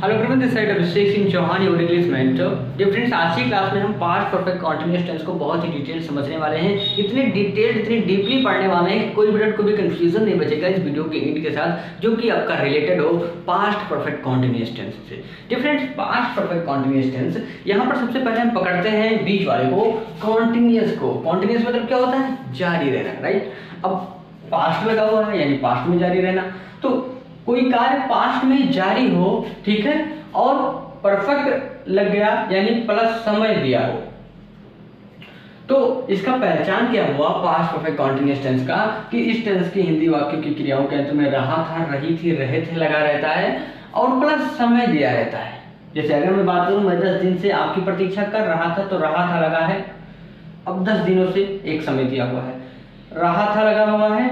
Hello everyone, this side Abhishek Singh Chauhan, your English mentor. Dear friends, आज की class में हम पास्ट परफेक्ट कॉन्टिन्यूअस टेंस को बहुत ही डिटेल समझने वाले हैं। इतने डिटेल, इतनी डीपली पढ़ने वाले हैं कि कोई मिनट को भी कंफ्यूजन नहीं बचेगा इस वीडियो के एंड के साथ, जो कि आपका रिलेटेड हो पास्ट परफेक्ट कॉन्टिन्यूअस टेंस से। Dear friends, past perfect continuous tense, यहाँ पर सबसे पहले हम पकड़ते हैं बीच वाले को, कॉन्टिन्यूअस को। कॉन्टिन्यूअस मतलब क्या होता है? जारी रहना, राइट। अब पास्ट लगा हुआ है यानी पास्ट में जारी रहना, तो कोई कार्य पास्ट में जारी हो, ठीक है, और परफेक्ट लग गया यानी प्लस समय दिया हो, तो इसका पहचान क्या हुआ पास्ट परफेक्ट कॉन्टिन्यूअस टेंस का, कि इस टेंस की हिंदी वाक्यों की क्रियाओं के अंत में रहा था, रही थी, रहे थे लगा रहता है और प्लस समय दिया रहता है। जैसे अगर मैं बात करूं, मैं 10 दिन से आपकी प्रतीक्षा कर रहा था, तो रहा था लगा है, अब 10 दिनों से एक समय दिया हुआ है, रहा था लगा हुआ है,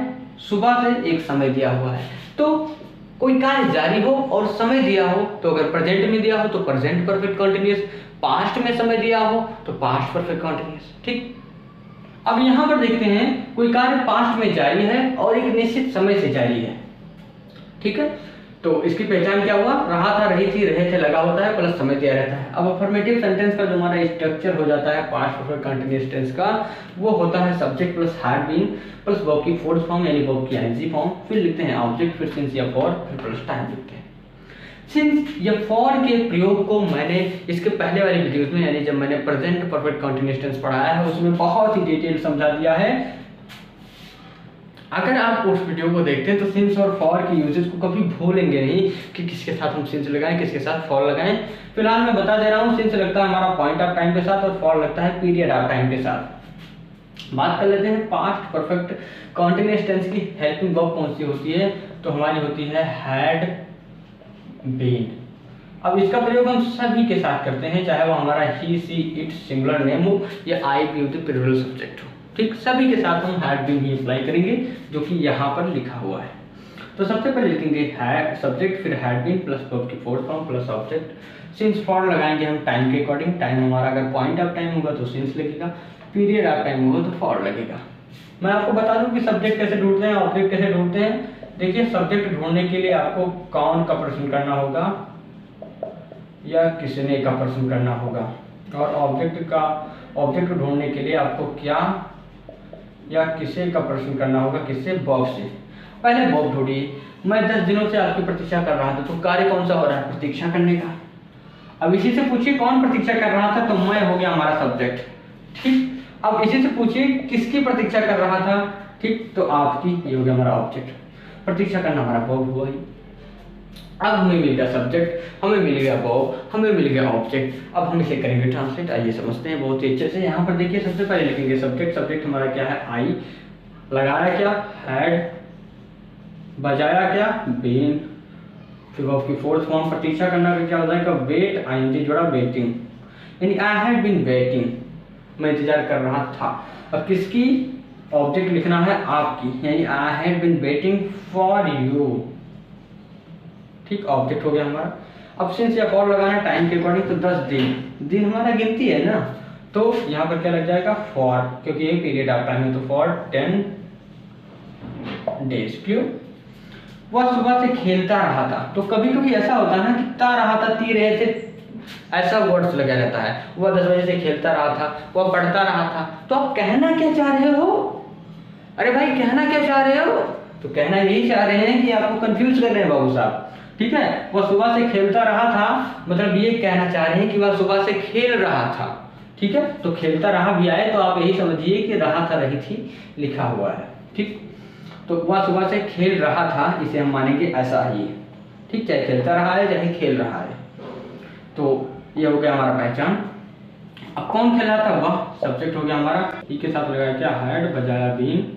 सुबह से एक समय दिया हुआ है। तो कोई कार्य जारी हो और समय दिया हो, तो अगर प्रेजेंट में दिया हो तो प्रेजेंट परफेक्ट कॉन्टिन्यूअस, पास्ट में समय दिया हो तो पास्ट परफेक्ट कॉन्टिन्यूअस, ठीक। अब यहां पर देखते हैं, कोई कार्य पास्ट में जारी है और एक निश्चित समय से जारी है, ठीक है, तो इसकी पहचान क्या हुआ? रहा था, रही थी, रहे थे लगा होता है, प्लस समय दिया रहता है। अब अफर्मेटिव सेंटेंस का जो हमारा स्ट्रक्चर हो जाता है पास्ट परफेक्ट कंटीन्यूअस टेंस का, वो होता है subject plus had been plus verb की फोर्थ फॉर्म यानी वर्ब की आईएनजी फॉर्म, फिर लिखते हैं ऑब्जेक्ट, फिर सिंस या फॉर, फिर प्लस टाइम लिखते हैं। सिंस या फॉर के प्रयोग को मैंने इसके पहले वाली वीडियोस में यानी जब मैंने प्रेजेंट परफेक्ट कंटीन्यूअस टेंस पढ़ाया है उसमें बहुत ही डिटेल समझा दिया है। अगर आप उस वीडियो को देखते हैं तो सिंस और फॉर की यूजेस को कभी भूलेंगे नहीं कि किसके साथ हम सिंस लगाएं, किसके साथ फॉर लगाएं। फिलहाल मैं बता दे रहा हूँ, सिंस लगता है हमारा पॉइंट ऑफ टाइम के साथ और फॉर लगता है पीरियड ऑफ टाइम के साथ। बात कर लेते हैं पास्ट परफेक्ट कॉन्टिन्यूअस टेंस की हेल्पिंग वर्ब कौन सी होती है, तो हमारी होती है हैड बीन। अब इसका प्रयोग हम सभी के साथ करते हैं, चाहे वो हमारा ही, सी, इट सिंगुलर नेम हो या आई बी होती प्लूरल सब्जेक्ट हो, ठीक, सभी के साथ हम हैड बीन ही अप्लाई करेंगे, जो कि यहाँ पर लिखा हुआ है। तो सबसे पहले लिखेंगे हैड सब्जेक्ट, फिर हैड बीन प्लस वर्ब की fourth form plus object. Since for लगाएंगे हम टाइम के अकॉर्डिंग, टाइम हमारा अगर पॉइंट ऑफ टाइम होगा तो सिंस लगेगा, पीरियड ऑफ टाइम होगा तो फॉर लगेगा। मैं आपको बता दूं कि सब्जेक्ट कैसे ढूंढते हैं, ऑब्जेक्ट कैसे ढूंढते हैं। देखिए, सब्जेक्ट ढूंढने के लिए आपको कौन का प्रश्न करना होगा या किसने का प्रश्न करना होगा, और ऑब्जेक्ट ढूंढने के लिए आपको क्या या किसे का प्रश्न करना होगा, किससे? वर्ब से। पहले वर्ब ढूंढिए। मैं 10 दिनों से आपकी प्रतीक्षा कर रहा था, तो कार्य कौन सा हो रहा है? प्रतीक्षा करने का। अब इसी से पूछिए कौन प्रतीक्षा कर रहा था, तो मैं हो गया हमारा सब्जेक्ट, ठीक। अब इसी से पूछिए किसकी प्रतीक्षा कर रहा था, ठीक, तो आपकी, ये हो गया हमारा ऑब्जेक्ट। प्रतीक्षा करना हमारा वर्ब हुआ ही। अब हमें मिल गया सब्जेक्ट, हमें मिल गया वर्ब, हमें मिल गया ऑब्जेक्ट। अब हम इसे करेंगे ट्रांसलेट, आइए समझते हैं बहुत ही अच्छे से। यहाँ पर देखिए, सबसे पहले लिखेंगे सब्जेक्ट, सब्जेक्ट हमारा क्या है? आई, लगाया क्या? हैड, बजाया क्या? बीन, फिर वर्ब की फोर्थ फॉर्म प्रतीक्षा करना का क्या होता है? वेट, आईएनजी जोड़ा, वेटिंग, यानी आई हैड बीन वेटिंग, मैं इंतजार कर रहा था। अब किसकी? ऑब्जेक्ट लिखना है आपकी, यानी I had been waiting for you, ठीक, ऑब्जेक्ट हो गया हमारा। अब सिंस या फॉर लगाना है टाइम के अकॉर्डिंग, तो 10 दिन हमारा गिनती है ना, तो यहाँ पर क्या लग जाएगा? फॉर, क्योंकि ये पीरियड ऑफ टाइम है, तो फॉर 10 डेज। क्यों? वह सुबह से खेलता रहा था, तो कभी कभी ऐसा होता है ना कि ता रहा था, ती रहे थे, ऐसा वर्ड्स लगा रहता है। वह 10 बजे से खेलता रहा था, वह पढ़ता रहा था, तो आप कहना क्या चाह रहे हो? अरे भाई, कहना क्या चाह रहे हो? तो कहना यही चाह रहे हैं कि आपको कंफ्यूज कर रहे हैं बाबू साहब, ठीक है। वह सुबह से खेलता रहा था, मतलब ये कहना चाह रहे हैं कि वह सुबह से खेल रहा था, ठीक है। तो खेलता रहा भी आए तो आप यही समझिए कि रहा था, रही थी लिखा हुआ है, ठीक। तो वह सुबह से खेल रहा था, इसे हम मानेंगे ऐसा ही है, ठीक, चाहे खेलता रहा है चाहे खेल रहा है। तो ये हो गया हमारा पहचान। अब कौन खेल रहा था? वह सब्जेक्ट हो गया हमारा, ई के साथ लगाया क्या? हैड, बजाया बीन,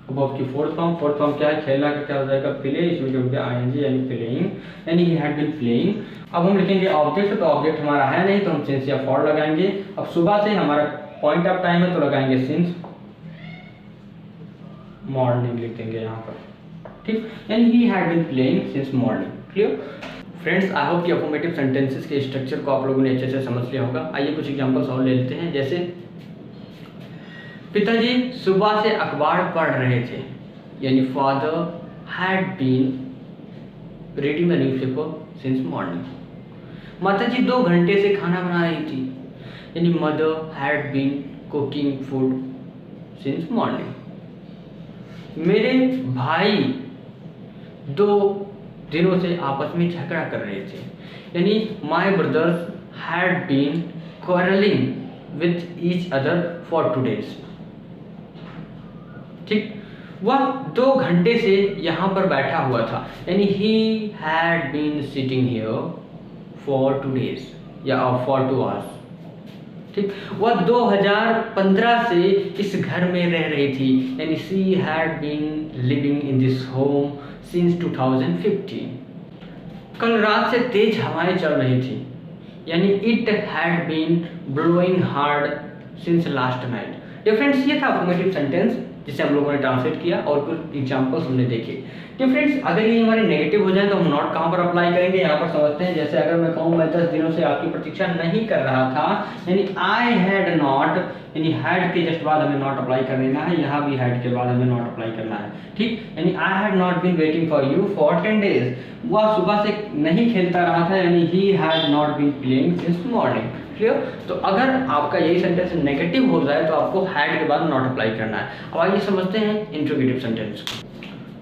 वर्ब की फोर्थ फॉर्म क्या है? खेलना का क्या हो जाएगा? प्ले, इसमें जो हो गया आईएनजी यानी प्लेइंग, यानी ही हैड बीन प्लेइंग। अब हम लिखेंगे ऑब्जेक्ट, तो ऑब्जेक्ट हमारा है नहीं, तो हम सिंस या फॉर लगाएंगे। अब सुबह से हमारा पॉइंट ऑफ टाइम है, तो लगाएंगे सिंस मॉर्निंग, लिख देंगे यहाँ पर, ठीक, यानी he had been playing since morning. Clear friends? I hope कि अफर्मेटिव सेंटेंसेस के स्ट्रक्चर को आप लोगों ने अच्छे से समझ लिया होगा। आइए कुछ एग्जांपल्स और ले लेते हैं। जैसे पिताजी सुबह से अखबार पढ़ रहे थे, यानी father had been reading the newspaper since morning. माता जी 2 घंटे से खाना बना रही थी, यानी mother had been cooking food since morning. मेरे भाई 2 दिनों से आपस में झगड़ा कर रहे थे, यानी my brothers had been quarreling with each other for 2 days। ठीक, वह 2 घंटे से यहाँ पर बैठा हुआ था, यानी he had been sitting here for 2 days या फॉर 2 hours। ठीक, वह 2015 से इस घर में रह रही थी, यानी she had been living in this home since 2015। कल रात से तेज हवाएं चल रही थी, यानी it had been blowing hard since last night. Difference ये था अफर्मेटिव सेंटेंस जिसे हम लोगों ने ट्रांसलेट किया और कुछ एग्जांपल्स हमने देखे। डिफरेंस अगर ये हमारे नेगेटिव हो जाए तो हम नॉट कहाँ पर अप्लाई करेंगे, यहाँ पर समझते हैं। जैसे अगर मैं कहूँ मैं 10 दिनों से आपकी प्रतीक्षा नहीं कर रहा था, यानी आई हैड नॉट, यानी हैड के जस्ट बाद हमें नॉट अप्लाई कर देना है, यहाँ भी हैड के बाद हमें नॉट अप्लाई करना है। ठीक, यानी I had not been waiting for you for 10 days। वह सुबह से नहीं खेलता रहा था, यानी he had not been playing since morning. Clear? तो अगर आपका यही सेंटेंस नेगेटिव हो जाए तो आपको हैड के बाद नॉट अप्लाई करना है। अब आइए समझते हैं इंट्रोगेटिव सेंटेंस।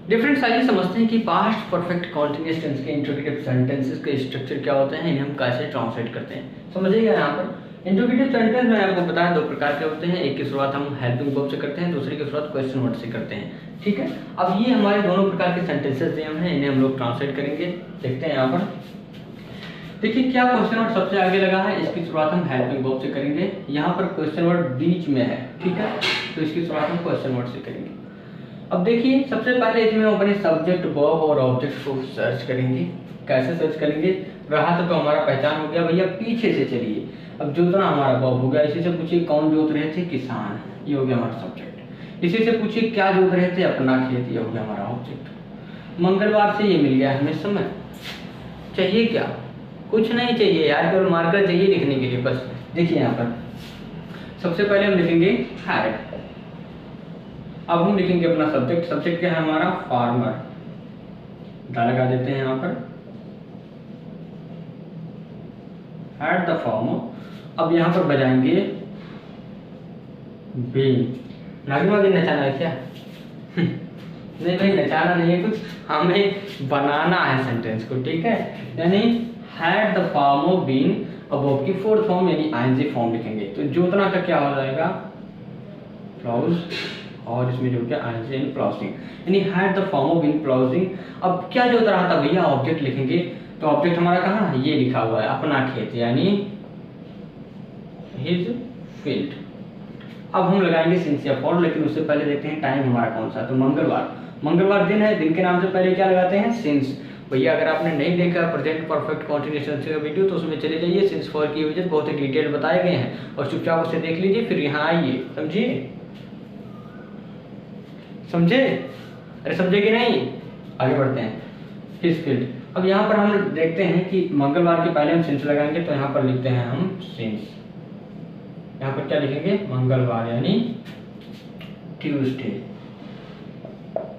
डिफरेंस आइए समझते हैं कि पास्ट परफेक्ट कॉन्टिन्यूअस टेंस के इंट्रोगेटिव सेंटेंसेस के स्ट्रक्चर क्या होते हैं, इन्हें हम कैसे ट्रांसलेट करते हैं। समझिएगा यहाँ पर इंट्रोगेटिव सेंटेंस मैंने आपको बताया 2 प्रकार के होते हैं। एक की शुरुआत हम हेल्पिंग वर्ब से करते हैं, दूसरे की शुरुआत क्वेश्चन वर्ड से करते हैं। ठीक है, अब ये हमारे दोनों प्रकार के सेंटेंसेस दिए हैं, इन्हें हम लोग ट्रांसलेट करेंगे। देखते हैं यहाँ पर, देखिए क्या क्वेश्चन वर्ड सबसे आगे लगा है, इसकी शुरुआत हम हेल्पिंग वर्ब से करेंगे। यहाँ पर क्वेश्चन वर्ड बीच में है, ठीक है, तो इसकी शुरुआत हम क्वेश्चन वर्ड से करेंगे। अब देखिए सबसे पहले इसमें हम अपने सब्जेक्ट वर्ब और ऑब्जेक्ट को सर्च करेंगे। कैसे सर्च करेंगे, रहा तो हमारा पहचान हो गया भैया, पीछे से चलिए। अब जोतना हमारा वर्ब हो गया, इसी से पूछिए कौन जोत रहे थे, किसान, ये हो गया हमारा सब्जेक्ट। इसी से पूछिए क्या जोत रहे थे, अपना खेत, ये हो गया हमारा ऑब्जेक्ट। मंगलवार से ये मिल गया हमें समय। चाहिए क्या, कुछ नहीं चाहिए यार, केवल मार्कर चाहिए लिखने के लिए बस। देखिए यहाँ पर सबसे पहले हम लिखेंगे हैड। अब हम लिखेंगे अपना सब्जेक्ट। सब्जेक्ट क्या है हमारा, फार्मर, दा लगा देते हैं यहाँ पर, हैड द फार्मर। अब यहाँ पर बजाएंगे बीन। नागिमा भी नचाना है क्या? नहीं भाई, नचाना नहीं है कुछ, हमें बनाना है सेंटेंस को, ठीक है। यानी हैड द फार्मर बीन, अब की 4th फॉर्म यानी आईएनजी फॉर्म लिखेंगे, तो जोतना का क्या हो जाएगा, प्लाउज, और इसमें जो क्या आईएनजी इन प्लाउजिंग, यानी हैड द फार्मर बीन प्लाउजिंग। अब क्या जोत रहा था भैया, ऑब्जेक्ट लिखेंगे, तो ऑब्जेक्ट हमारा कहाँ है, ये लिखा हुआ है, अपना खेत, यानी हिज फील्ड। अब हम लगाएंगे सिंस या फॉर, लेकिन उससे पहले देखते हैं टाइम हमारा कौन सा है, तो मंगलवार दिन है, दिन के नाम से पहले क्या लगाते हैं, सिंस। भैया अगर आपने नहीं देखा प्रेजेंट परफेक्ट कॉन्टिन्यूअस टेंस का वीडियो तो उसमें चले जाइए, सिंस फॉर की यूजेस बहुत ही डिटेल बताए गए हैं, और चुपचाप उसे देख लीजिए, फिर यहाँ आइए, समझिए, समझे? अरे समझे कि नहीं, आगे बढ़ते हैं। His field. अब यहाँ पर हम देखते हैं कि मंगलवार के पहले हम सिंस लगाएंगे, तो यहाँ पर लिखते हैं हम सिंस। यहाँ पर क्या लिखेंगे, मंगलवार यानी ट्यूसडे,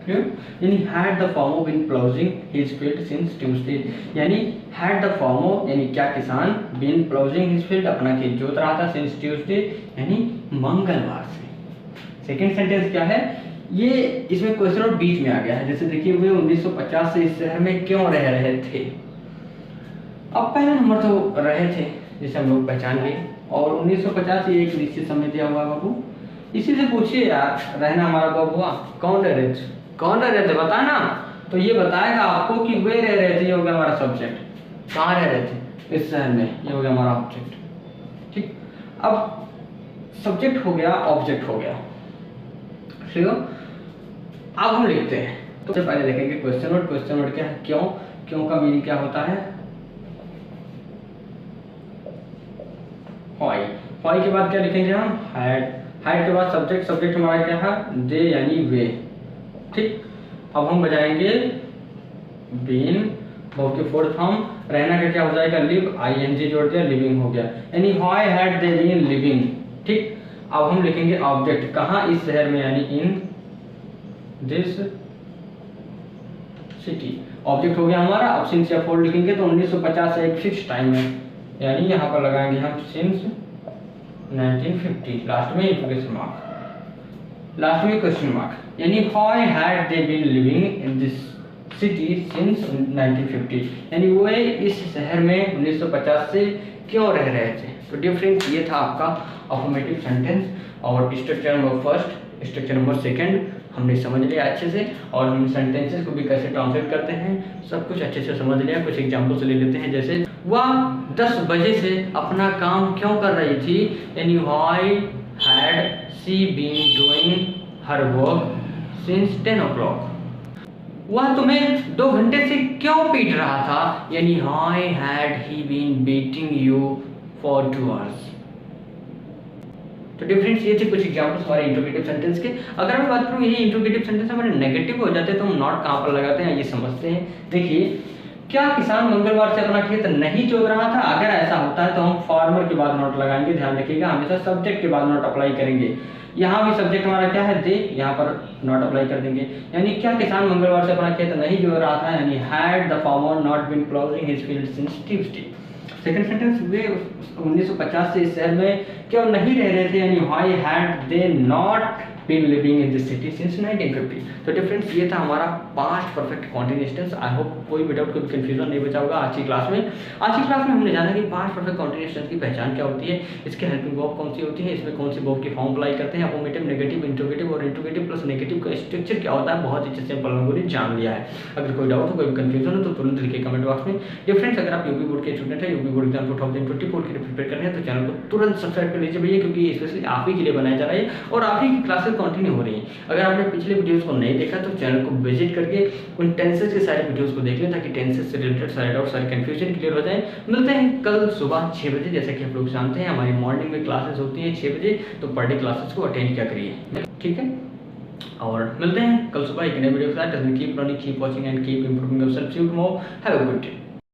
यानी had the farmer been ploughing his field since Tuesday, यानी हैड द फार्मर यानी क्या किसान, बीन प्लाउजिंग हिज फील्ड अपना खेत जोत रहा था, सिंस ट्यूसडे यानी मंगलवार से। सेकंड सेंटेंस क्या है, ये इसमें क्वेश्चन और बीच में आ गया है। जैसे देखिए वे 1950 से इस शहर में क्यों रह रहे थे। अब पहला नंबर तो रहे थे जिसे हम लोग पहचान गए, और 1950 ये एक निश्चित समय दिया हुआ बाबू, इसी से पूछिए यार, रहना हमारा कब हुआ, कौन रह रहे थे, कौन रह रहे थे बताना, तो ये बताएगा आपको कि वे रह रहे थे, ये हो गया हमारा सब्जेक्ट, कहाँ रह रहे थे, इस शहर में, ये हो गया हमारा ऑब्जेक्ट। ठीक, अब सब्जेक्ट हो गया, ऑब्जेक्ट हो गया, ठीक है। अब हम लिखते हैं, तो सबसे पहले लिखेंगे क्वेश्चन वर्ड। क्वेश्चन वर्ड क्या है, क्यों, क्यों का मीनिंग क्या होता है, व्हाई। व्हाई के बाद क्या लिखेंगे हम, हैड। हैड के बाद सब्जेक्ट, सब्जेक्ट हमारा क्या है, दे यानी वे। ठीक, अब हम बजाएंगे बीन, वर्ब की 4th फॉर्म, रहना का क्या हो जाएगा, लिव, आईएनजी जोड़ दिया, लिविंग हो गया, यानी why had they been living. ठीक, अब हम लिखेंगे ऑब्जेक्ट, कहाँ, इस शहर में, यानी इन दिस सिटी, ऑब्जेक्ट हो गया हमारा। अब सिंस या फॉर लिखेंगे तो 1950 से एक फिक्स टाइम है, यानी यहाँ पर लगाएंगे हम सिंस 1950, लास्ट में इंटरोगेशन मार्क, लास्ट में क्वेश्चन मार्क, यानी how had they been living in this city since 1950, यानी वो इस शहर में 1950 से क्यों रह रहे थे। तो डिफरेंस ये था आपका अफर्मेटिव सेंटेंस, और structure number first, structure number second हमने समझ लिया अच्छे से, और हम सेंटेंसेस को भी कैसे ट्रांसलेट करते हैं सब कुछ अच्छे से समझ लिया। कुछ एग्जांपल से ले लेते हैं, जैसे वह 10 बजे से अपना काम क्यों कर रही थी, यानी why had she been doing her work since 10 o'clock। वह तुम्हें 2 घंटे से क्यों पीट रहा था, यानी why had he been beating you for 2 hours। तो डिफरेंस ये थे कुछ एग्जांपल्स हमारे इंट्रोगेटिव सेंटेंस के। अगर मैं बात करूँ ये इंट्रोगेटिव सेंटेंस हमारे नेगेटिव हो जाते हैं तो हम नॉट कहाँ पर लगाते हैं ये समझते हैं। देखिए, क्या किसान मंगलवार से अपना खेत नहीं जोत रहा था, अगर ऐसा होता है तो हम फार्मर के बाद नॉट लगाएंगे। ध्यान रखिएगा, हमेशा सब्जेक्ट के बाद नॉट अप्लाई करेंगे। यहाँ भी सब्जेक्ट हमारा क्या है, दे, यहाँ पर नॉट अप्लाई कर देंगे। यानी क्या किसान मंगलवार से अपना खेत नहीं जोत रहा था, यानी had the farmer not been ploughing his field since Tuesday. Second sentence, वे 1950 से इस शहर में क्यों नहीं रह रहे थे, यानी why had they not been living in this city since 1950। तो डिफरेंस ये था हमारा past perfect continuous tense. I hope कोई भी डाउट, कोई कंफ्यूजन नहीं बचा होगा आज की क्लास में। आज की क्लास में हमने जाना कि पास्ट परफेक्ट कॉन्टिन्यूअस टेंस की पहचान क्या होती है, इसके हेल्पिंग वर्ब कौन सी होती है, इसमें कौन सी वर्ब की फॉर्म अप्लाई करते हैं, अफर्मेटिव, नेगेटिव, इंट्रोगेटिव और इंट्रोगेटिव प्लस नेगेटिव का स्ट्रक्चर क्या होता है, बहुत ही सिंपल हमने जान लिया है। अगर कोई डाउट हो, कोई कंफ्यूजन हो तो तुरंत लिखिए कमेंट बॉक्स में। डिफरेंस, अगर आप यूपी बोर्ड के स्टूडेंट हैं, यूपी बोर्ड एग्जाम 2024 के लिए प्रिपेयर कर रहे हैं तो चैनल को तुरंत सब्सक्राइब कर लीजिए भैया, क्योंकि स्पेशली आप ही के लिए बनाया जा रहा है और आप ही की क्लासेस कंटिन्यू हो रही हैं। अगर आपने पिछले वीडियोस को नहीं देखा तो चैनल को विजिट करके उन टेंसेस के सारे वीडियोस को देख लें, ताकि टेंसेस से रिलेटेड सारे डाउट, सारे कंफ्यूजन क्लियर हो जाए। मिलते हैं कल सुबह 6 बजे। जैसे कि आप लोग जानते हैं हमारी मॉर्निंग में क्लासेस होती हैं 6 बजे, तो पर डे क्लासेस को अटेंड क्या करिए, ठीक है। और मिलते हैं कल सुबह एक नए वीडियो के साथ। Keep learning, keep watching and keep improving yourself. See you tomorrow, have a good day.